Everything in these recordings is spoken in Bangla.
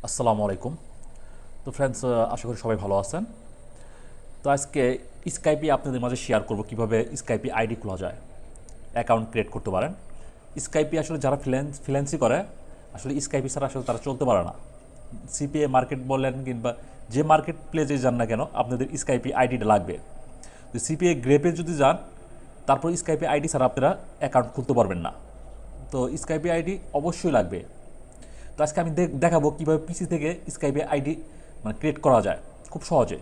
আসসালামু আলাইকুম। তো ফ্রেন্ডস, আশা করি সবাই ভালো আছেন। তো আজকে স্কাইপে আপনাদের মাঝে শেয়ার করব কিভাবে স্কাইপে আইডি খোলা যায়, অ্যাকাউন্ট ক্রিয়েট করতে পারেন। স্কাইপে আসলে যারা ফ্রিল্যান্সি করে, আসলে স্কাইপে ছাড়া আসলে তারা চলতে পারে না। সিপিএ মার্কেট বলেন কিংবা যে মার্কেট প্লেসে যান না কেন, আপনাদের স্কাইপে আইডিটা লাগবে। তো সিপিএ গ্রেপে যদি যান, তারপর স্কাইপে আইডি ছাড়া আপনারা অ্যাকাউন্ট খুলতে পারবেন না। তো স্কাইপে আইডি অবশ্যই লাগবে। তো আজকে আমি দেখাবো কীভাবে পিসি থেকে স্কাইপে আইডি ক্রিয়েট করা যায় খুব সহজে।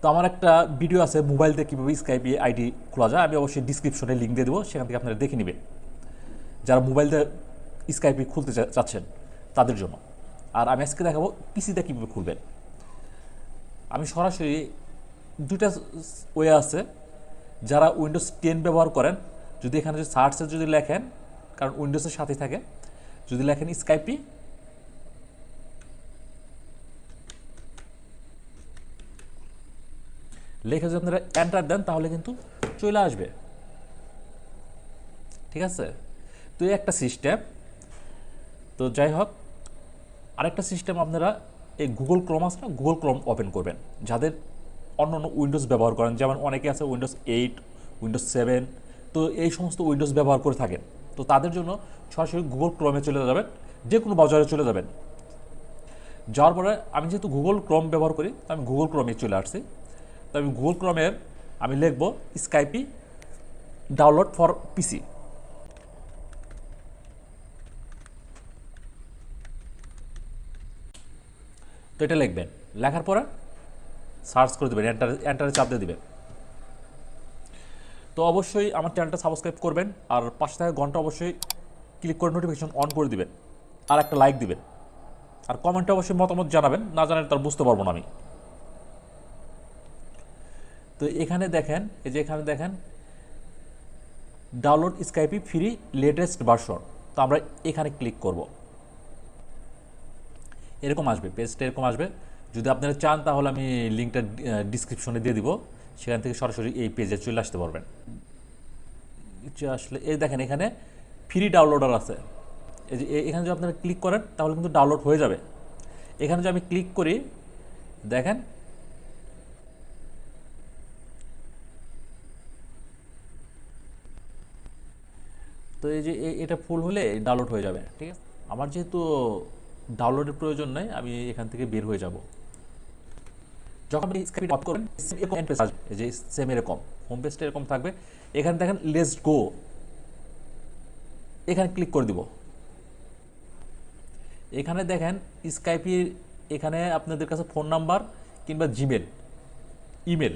তো আমার একটা ভিডিও আছে মোবাইল থেকে কীভাবে স্কাইপে আইডি খোলা যায়, আমি অবশ্যই ডিসক্রিপশনে লিঙ্ক দিয়ে দেবো, সেখান থেকে আপনারা দেখে নেবেন যারা মোবাইল দিয়ে স্কাইপে খুলতে চাচ্ছেন তাদের জন্য। আর আমি আজকে দেখাবো পিসিতে কীভাবে খুলবেন। আমি সরাসরি দুইটা ওয়ে আছে। যারা উইন্ডোজ 10 ব্যবহার করেন, যদি এখানে সার্চে যদি লেখেন, কারণ উইন্ডোজের সাথে থাকে, যদি লেখেন স্কাইপি, লেখে যদি আপনারা এন্টার দেন তাহলে কিন্তু চলে আসবে। ঠিক আছে, তো এই একটা সিস্টেম। তো যাই হোক, আরেকটা সিস্টেম, আপনারা এই গুগল ক্রোম আছে না, গুগল ক্রোম ওপেন করবেন। যাদের অন্য অন্য উইন্ডোজ ব্যবহার করেন, যেমন অনেকে আছে উইন্ডোজ 8, উইন্ডোজ 7, তো এই সমস্ত উইন্ডোজ ব্যবহার করে থাকেন। তো তাদের জন্য সরাসরি গুগল ক্রোমে চলে যাবেন, যে কোনো ব্রাউজারে চলে যাবেন। যাওয়ার পরে আমি যেহেতু গুগল ক্রোম ব্যবহার করি, তো আমি গুগল ক্রোমে চলে আসছি। তো আমি গুগল ক্রোমের আমি লিখব স্কাইপি ডাউনলোড ফর পিসি। তো এটা লিখবেন, লেখার পরে সার্চ করে দেবেন, এন্টারে চাপ দিয়ে দেবেন। তো অবশ্যই আমার চ্যানেলটা সাবস্ক্রাইব করবেন, আর পাশে থাকা ঘন্টা অবশ্যই ক্লিক করে নোটিফিকেশন অন করে দিবেন, আর একটা লাইক দিবেন, আর কমেন্টে অবশ্যই মতামত জানাবেন, না জানালে তার বুঝতে পারবো না আমি। তো এখানে দেখেন, এই যে এখানে দেখেন download Skype free latest version. তো আমরা এখানে ক্লিক করব, এরকম আসবে, পেজটা এরকম আসবে। যদি আপনারা চান তাহলে আমি লিঙ্কটা ডিসক্রিপশনে দিয়ে দিব, সেখান থেকে সরাসরি এই পেজে চলে আসতে পারবেন। আসলে এই দেখেন এখানে ফ্রি ডাউনলোডার আছে। এই যে এখানে যদি আপনারা ক্লিক করেন তাহলে কিন্তু ডাউনলোড হয়ে যাবে। এখানে যদি আমি ক্লিক করি, দেখেন তো এই যে এটা ফুল হলে ডাউনলোড হয়ে যাবে। ঠিক আছে, আমার যেহেতু ডাউনলোডের প্রয়োজন নেই, আমি এখান থেকে বের হয়ে যাব। যখন আপনি স্ক্রিপ্ট অফ করবেন, এরকম পেজ আসবে, এই যে সেম এরকম হোম পেজটা এরকম থাকবে। এখানে দেখেন লেটস গো, এখানে ক্লিক করে দিব। এখানে দেখেন স্কাইপের এখানে আপনাদের কাছে ফোন নাম্বার কিংবা জিমেল, ইমেল,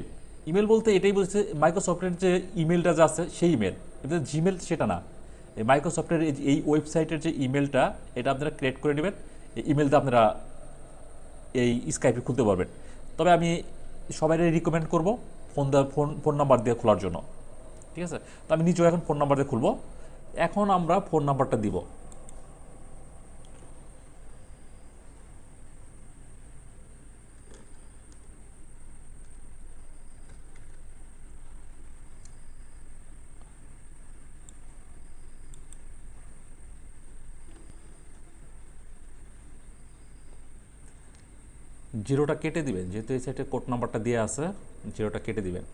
ইমেল বলতে এটাই বলছে মাইক্রোসফটের যে ইমেলটা যা আছে সেই ইমেল, এটা জিমেল সেটা না। এই মাইক্রোসফটের এই ওয়েবসাইটের যে ইমেলটা, এটা আপনারা ক্রিয়েট করে নেবেন। এই ইমেলটা আপনারা এই স্কাইপে খুলতে পারবেন। তবে আমি সবাই রিকমেন্ড করব ফোন নাম্বার দিয়ে খোলার জন্য। ঠিক আছে, তো আমি নিজেও এখন ফোন নাম্বার দিয়ে খুলব। এখন আমরা ফোন নাম্বারটা দিব। জিরোটা কেটে দিবেন, যেহেতু এই সাইটে কোড নাম্বারটা দিয়ে আছে, জিরোটা কেটে দিবেন।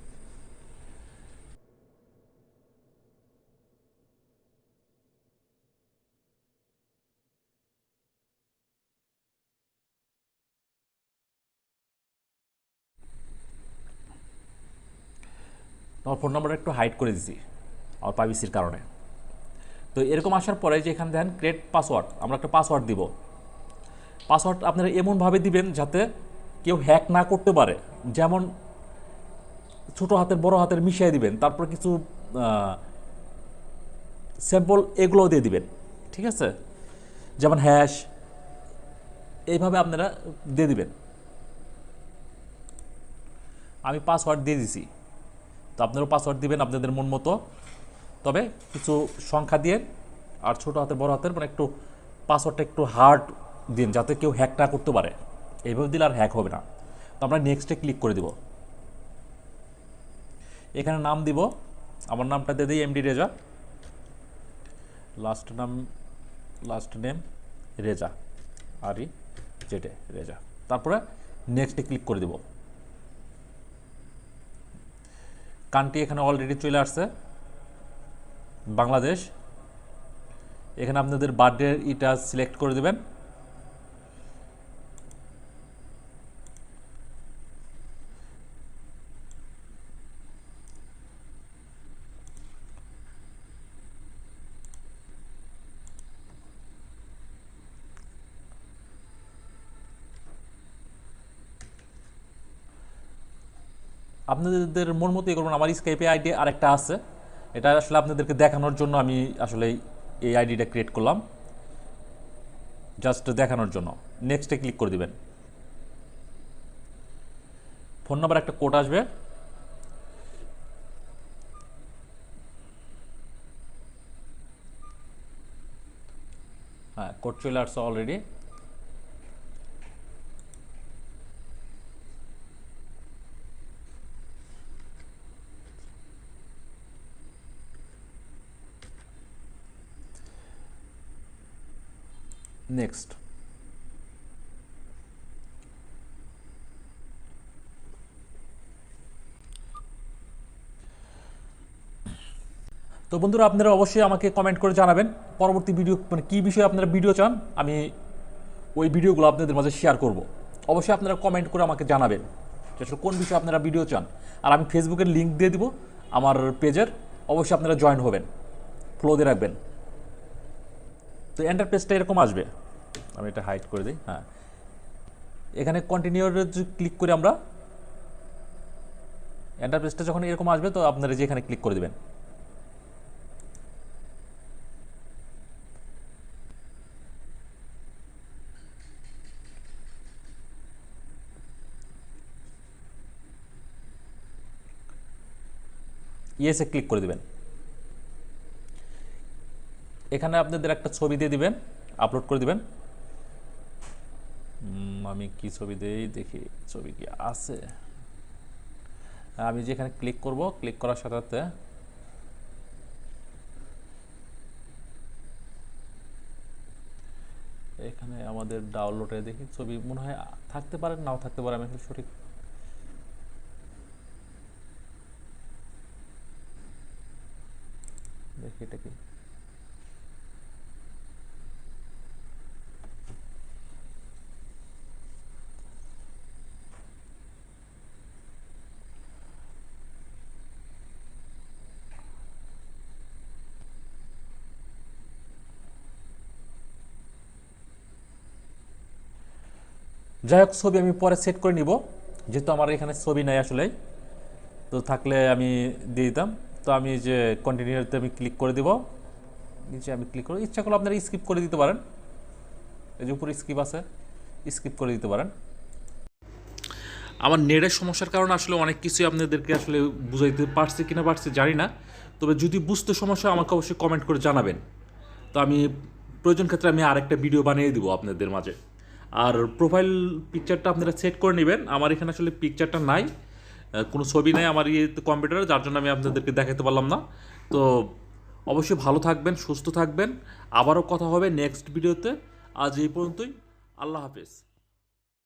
আমার ফোন নাম্বারটা একটু হাইড করে দিছি আমার প্রাইভেসির কারণে। তো এরকম আসার পরে যে এখানে দেখেন ক্রিয়েট পাসওয়ার্ড, আমরা একটা পাসওয়ার্ড দিব। পাসওয়ার্ড আপনারা এমনভাবে দিবেন যাতে কেউ হ্যাক না করতে পারে। যেমন ছোট হাতের বড় হাতের মিশিয়ে দিবেন, তারপর কিছু স্যাম্পল এগুলোও দিয়ে দিবেন। ঠিক আছে, যেমন হ্যাশ, এইভাবে আপনারা দিয়ে দিবেন। আমি পাসওয়ার্ড দিয়ে দিছি, তো আপনারাও পাসওয়ার্ড দিবেন আপনাদের মন মতো। তবে কিছু সংখ্যা দিয়ে, আর ছোটো হাতের বড় হাতের একটু পাসওয়ার্ডটা একটু হার্ড দিন, যাতে কেউ হ্যাক না করতে পারে। এইভাবে দিলে আর হ্যাক হবে না। তো আমরা নেক্সটে ক্লিক করে দিব। এখানে নাম দিব, আমার নামটা দিয়ে দিই MD Reza, last name Reza. REZ Reza. তারপরে নেক্সটে ক্লিক করে দেব। কান্ট্রি এখানে অলরেডি চলে আসছে বাংলাদেশ। এখানে আপনাদের বার্থডে এটা সিলেক্ট করে দেবেন। আপনাদের মন মতোই করবেন। আমার স্কাইপে আইডি আরেকটা আছে, এটা আসলে আপনাদেরকে দেখানোর জন্য আমি আসলে এই আইডিটা ক্রিয়েট করলাম, জাস্ট দেখানোর জন্য। নেক্সটে ক্লিক করে দিবেন। ফোন নাম্বার একটা কোড আসবে, হ্যাঁ কোড চলে আসছে অলরেডি। নেক্সট। তো বন্ধুরা, আপনারা অবশ্যই আমাকে কমেন্ট করে জানাবেন পরবর্তী ভিডিও মানে কী বিষয়ে আপনারা ভিডিও চান, আমি ওই ভিডিওগুলো আপনাদের মাঝে শেয়ার করব। অবশ্যই আপনারা কমেন্ট করে আমাকে জানাবেন যে আসলে কোন বিষয়ে আপনারা ভিডিও চান। আর আমি ফেসবুকের লিঙ্ক দিয়ে দিব আমার পেজের, অবশ্যই আপনারা জয়েন হবেন, ফলো দিয়ে রাখবেন। তো এন্টার পেজটা এরকম আসবে, আমি এটা হাইড করে দিই। হ্যাঁ, এখানে কন্টিনিউর ক্লিক করে আমরা এন্টার পেজটা যখন এরকম আসবে তো আপনারা যে এখানে ক্লিক করে দেবেন। ইয়েসে ক্লিক করে দিবেন। এখানে আপনাদের একটা ছবি দিয়ে দিবেন, আপলোড করে দিবেন। আমি কি ছবি দেই দেখি, ছবি কি আছে। আমি যেখানে ক্লিক করব, ক্লিক করার সাথে সাথে এখানে আমাদের ডাউনলোডে দেখি ছবি মনে হয় থাকতে পারে, নাও থাকতে পারে, আমি সঠিক দেখি এটা কি। যাই হোক, ছবি আমি পরে সেট করে নিব, যেহেতু আমার এখানে ছবি নাই আসলে, তো থাকলে আমি দিয়ে দিতাম। তো আমি যে কন্টিনিউতে আমি ক্লিক করে দিব, নিচে আমি ক্লিক করে, ইচ্ছা করলে আপনারা স্কিপ করে দিতে পারেন, এই যে উপরে স্কিপ আছে, স্কিপ করে দিতে পারেন। আমার নেটের সমস্যার কারণে আসলে অনেক কিছুই আপনাদেরকে আসলে বুঝাইতে পারছি কিনা পারছি জানি না, তবে যদি বুঝতে সমস্যা আমাকে অবশ্যই কমেন্ট করে জানাবেন। তো আমি প্রয়োজন ক্ষেত্রে আমি আরেকটা ভিডিও বানিয়ে দিব আপনাদের মাঝে। আর প্রোফাইল পিকচারটা আপনারা সেট করে নেবেন। আমার এখানে আসলে পিকচারটা নাই, কোনো ছবি নাই আমার কম্পিউটারে, যার জন্য আমি আপনাদেরকে দেখাতে পারলাম না। তো অবশ্যই ভালো থাকবেন, সুস্থ থাকবেন, আবারও কথা হবে নেক্সট ভিডিওতে। আজ এই পর্যন্তই, আল্লাহ হাফেজ।